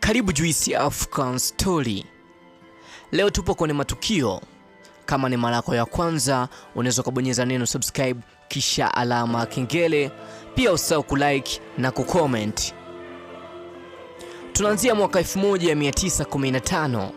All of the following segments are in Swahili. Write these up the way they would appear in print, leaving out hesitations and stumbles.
Karibu Juice ya African Story. Leo tupo kwenye matukio. Kama ni mara yako ya kwanza, unaweza kubonyeza neno subscribe kisha alama kengele. Pia usahau kulike na kucomment. Tunaanzia mwaka 1915.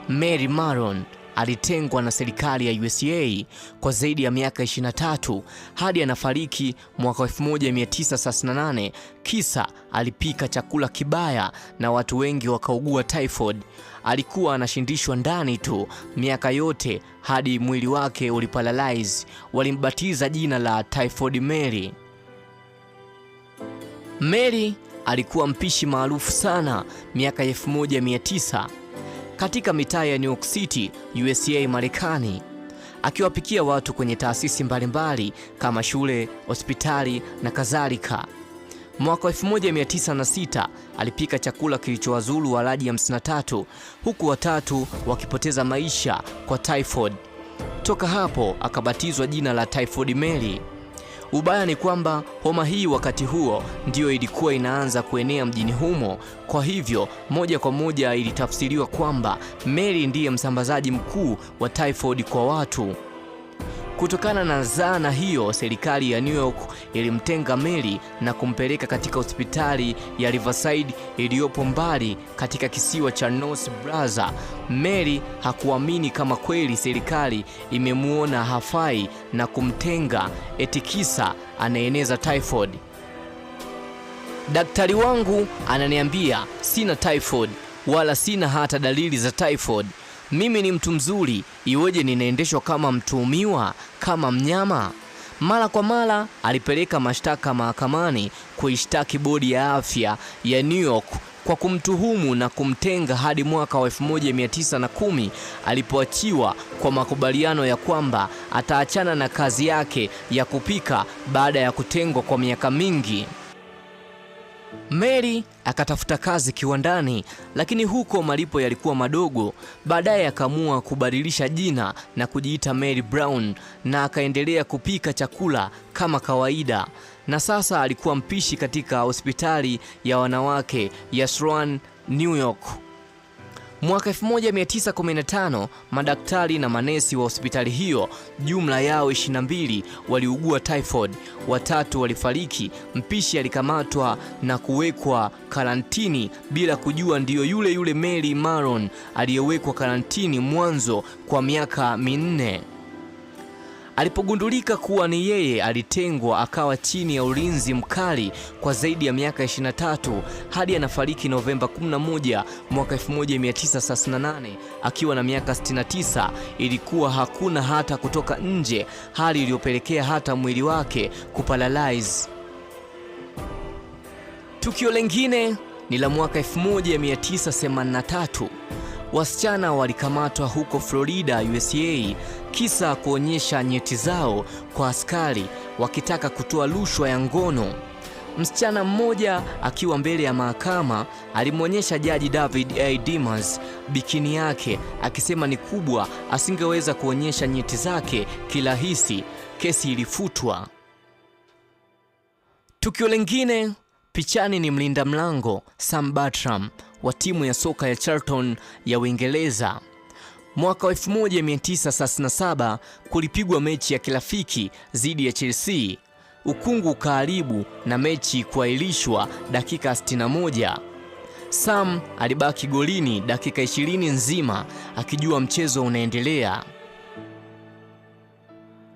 Mary Maron alitengwa na serikali ya USA kwa zaidi ya miaka 23 hadi anafariki mwaka 1938. Kisa alipika chakula kibaya na watu wengi wakaugua typhoid. Alikuwa anashindishwa ndani tu miaka yote hadi mwili wake uliparalyze. Walimbatiza jina la Typhoid Mary. Mary alikuwa mpishi maarufu sana miaka 1900 katika mitaa ya New York City, USA, Marekani, akiwapikia watu kwenye taasisi mbalimbali kama shule, hospitali na kadhalika. Mwaka 1906 alipika chakula kilichowazuru walaji 53 huku watatu wakipoteza maisha kwa typhoid. Toka hapo akabatizwa jina la Typhoid Mary. Ubaya ni kwamba homa hii wakati huo ndio ilikuwa inaanza kuenea mjini humo, kwa hivyo moja kwa moja ilitafsiriwa kwamba Mary ndiye msambazaji mkuu wa typhoid kwa watu. Kutokana na dhana hiyo, serikali ya New York ilimtenga Mary na kumpeleka katika hospitali ya Riverside iliyopo mbali katika kisiwa cha North Plaza. Mary hakuamini kama kweli serikali imemuona hafai na kumtenga, eti kisa anaeneza typhoid. Daktari wangu ananiambia sina typhoid wala sina hata dalili za typhoid. Mimi ni mtu mzuri, iweje ninaendeshwa kama mtuhumiwa, kama mnyama? Mara kwa mara alipeleka mashtaka mahakamani kuishtaki bodi ya afya ya New York kwa kumtuhumu na kumtenga hadi mwaka wa 1910 alipoachiwa kwa makubaliano ya kwamba ataachana na kazi yake ya kupika baada ya kutengwa kwa miaka mingi. Mary akatafuta kazi kiwandani, lakini huko malipo yalikuwa madogo. Baadaye akaamua kubadilisha jina na kujiita Mary Brown na akaendelea kupika chakula kama kawaida. Na sasa alikuwa mpishi katika hospitali ya wanawake ya Sloan, New York. Mwaka 1915 madaktari na manesi wa hospitali hiyo, jumla yao 22, waliugua typhoid. Watatu walifariki. Mpishi alikamatwa na kuwekwa karantini bila kujua ndiyo yule Mary Maron aliyewekwa karantini mwanzo kwa miaka 4. Alipogundulika kuwa ni yeye, alitengwa akawa chini ya ulinzi mkali kwa zaidi ya miaka 23 hadi anafariki Novemba 11 mwaka 1938 akiwa na miaka 69. Ilikuwa hakuna hata kutoka nje, hali iliyopelekea hata mwili wake kuparalyze. Tukio lingine ni la mwaka 1983. Wasichana walikamatwa huko Florida, USA, kisa kuonyesha nyeti zao kwa askari wakitaka kutoa rushwa ya ngono. Msichana mmoja akiwa mbele ya mahakama alimwonyesha Jaji David A. Dimas bikini yake akisema ni kubwa, asingeweza kuonyesha nyeti zake kirahisi. Kesi ilifutwa. Tukio lingine pichani ni mlinda mlango Sam Bartram wa timu ya soka ya Charlton ya Uingereza. Mwaka 1937 kulipigwa mechi ya kirafiki dhidi ya Chelsea. Ukungu ukaharibu na mechi kuahirishwa dakika 61. Sam alibaki golini dakika 20 nzima akijua mchezo unaendelea.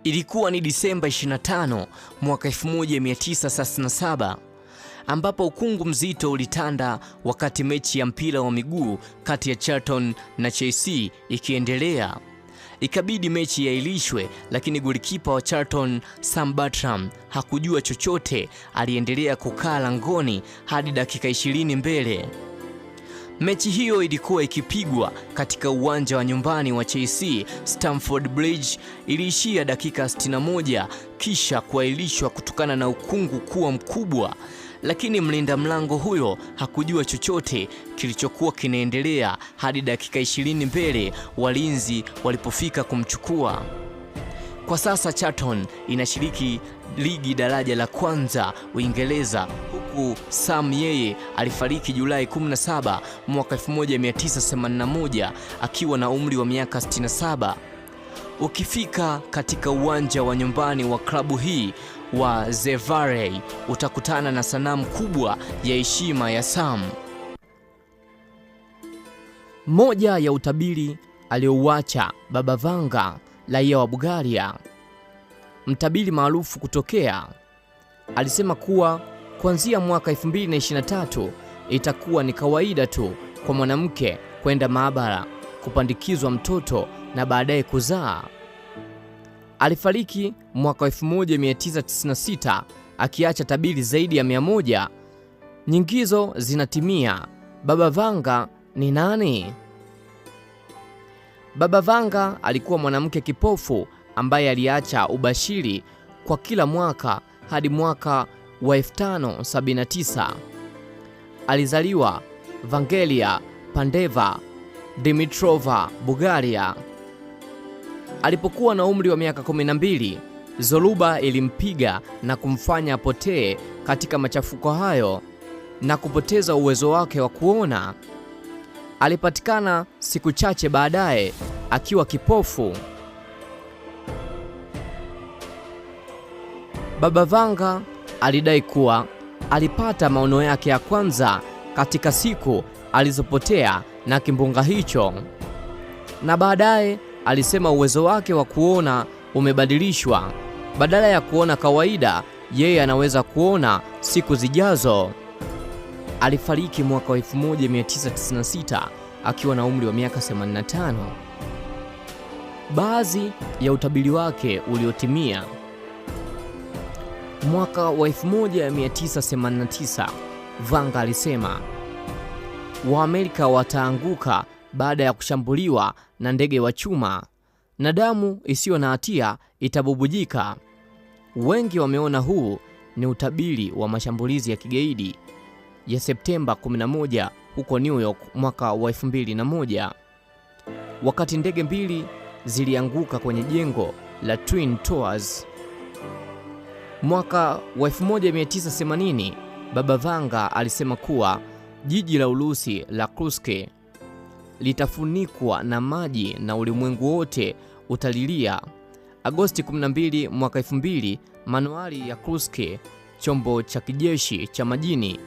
Ilikuwa ni Disemba 25 mwaka 1937 ambapo ukungu mzito ulitanda wakati mechi ya mpira wa miguu kati ya Charlton na Chelsea ikiendelea. Ikabidi mechi iahirishwe, lakini golikipa wa Charlton Sam Bartram hakujua chochote. Aliendelea kukaa langoni hadi dakika 20 mbele. Mechi hiyo ilikuwa ikipigwa katika uwanja wa nyumbani wa Chelsea, Stamford Bridge. Iliishia dakika 61 kisha kuahirishwa kutokana na ukungu kuwa mkubwa. Lakini mlinda mlango huyo hakujua chochote kilichokuwa kinaendelea hadi dakika 20 mbele walinzi walipofika kumchukua. Kwa sasa Charlton inashiriki ligi daraja la kwanza Uingereza, huku huku Sam yeye alifariki Julai 17 mwaka 1981 akiwa na umri wa miaka 67. Ukifika katika uwanja wa nyumbani wa klabu hii wa The Valley utakutana na sanamu kubwa ya heshima ya Sam. Moja ya utabiri aliouacha Baba Vanga, raia wa Bulgaria, mtabiri maarufu kutokea, alisema kuwa kuanzia mwaka 2023 itakuwa ni kawaida tu kwa mwanamke kwenda maabara kupandikizwa mtoto na baadaye kuzaa. Alifariki mwaka 1996 akiacha tabiri zaidi ya 100. Nyingizo zinatimia. Baba Vanga ni nani? Baba Vanga alikuwa mwanamke kipofu ambaye aliacha ubashiri kwa kila mwaka hadi mwaka wa 1579. Alizaliwa Vangelia Pandeva Dimitrova, Bulgaria. Alipokuwa na umri wa miaka 12, Zoruba ilimpiga na kumfanya apotee katika machafuko hayo na kupoteza uwezo wake wa kuona. Alipatikana siku chache baadaye akiwa kipofu. Baba Vanga alidai kuwa alipata maono yake ya kwanza katika siku alizopotea na kimbunga hicho, na baadaye alisema uwezo wake wa kuona umebadilishwa. Badala ya kuona kawaida, yeye anaweza kuona siku zijazo. Alifariki mwaka wa 1996 akiwa na umri wa miaka 85. Baadhi ya utabiri wake uliotimia. Mwaka wa 1989, Vanga alisema Waamerika wataanguka baada ya kushambuliwa na ndege wa chuma na damu isiyo na hatia itabubujika. Wengi wameona huu ni utabiri wa mashambulizi ya kigaidi ya Septemba 11 huko New York mwaka wa 2001, wakati ndege mbili zilianguka kwenye jengo la Twin Towers. Mwaka wa 1980, Baba Vanga alisema kuwa jiji la Urusi la Kursk litafunikwa na maji na ulimwengu wote utalilia. Agosti 12 mwaka 2000, manuari ya Kursk, chombo cha kijeshi cha majini,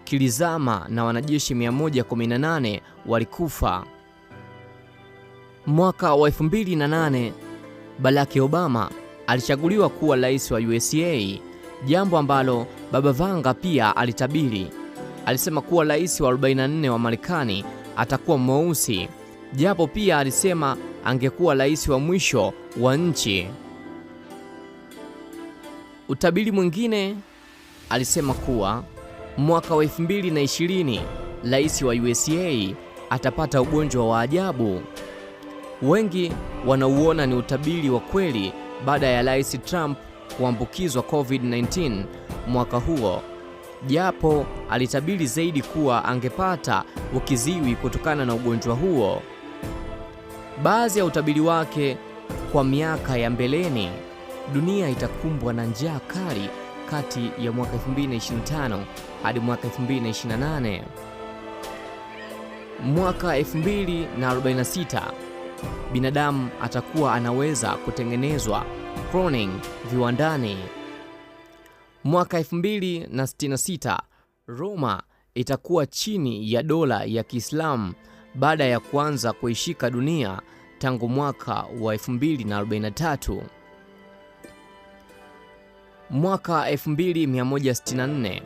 kilizama na wanajeshi 118 walikufa. Mwaka wa 2008, Barack Obama alichaguliwa kuwa rais wa USA, jambo ambalo Baba Vanga pia alitabiri. Alisema kuwa rais wa 44 wa Marekani atakuwa mweusi, japo pia alisema angekuwa rais wa mwisho wa nchi. Utabiri mwingine alisema kuwa mwaka wa 2020 rais wa USA atapata ugonjwa wa ajabu. Wengi wanauona ni utabiri wa kweli baada ya rais Trump kuambukizwa COVID-19 mwaka huo, japo alitabiri zaidi kuwa angepata ukiziwi kutokana na ugonjwa huo. Baadhi ya utabiri wake kwa miaka ya mbeleni: dunia itakumbwa na njaa kali kati ya mwaka 2025 hadi mwaka 2028. Mwaka 2046 binadamu atakuwa anaweza kutengenezwa cloning viwandani. Mwaka 2066 Roma itakuwa chini ya dola ya Kiislamu baada ya kuanza kuishika dunia tangu mwaka wa 2043. Mwaka 2164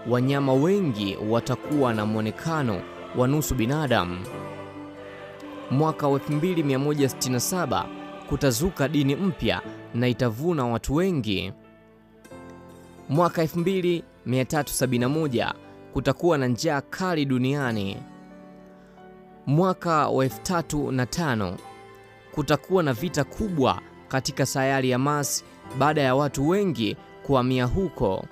wanyama wengi watakuwa na mwonekano wa nusu binadamu. Mwaka wa 2167 kutazuka dini mpya na itavuna watu wengi. Mwaka 2371 kutakuwa na njaa kali duniani. Mwaka wa 3005 kutakuwa na vita kubwa katika sayari ya Mars baada ya watu wengi kuhamia huko.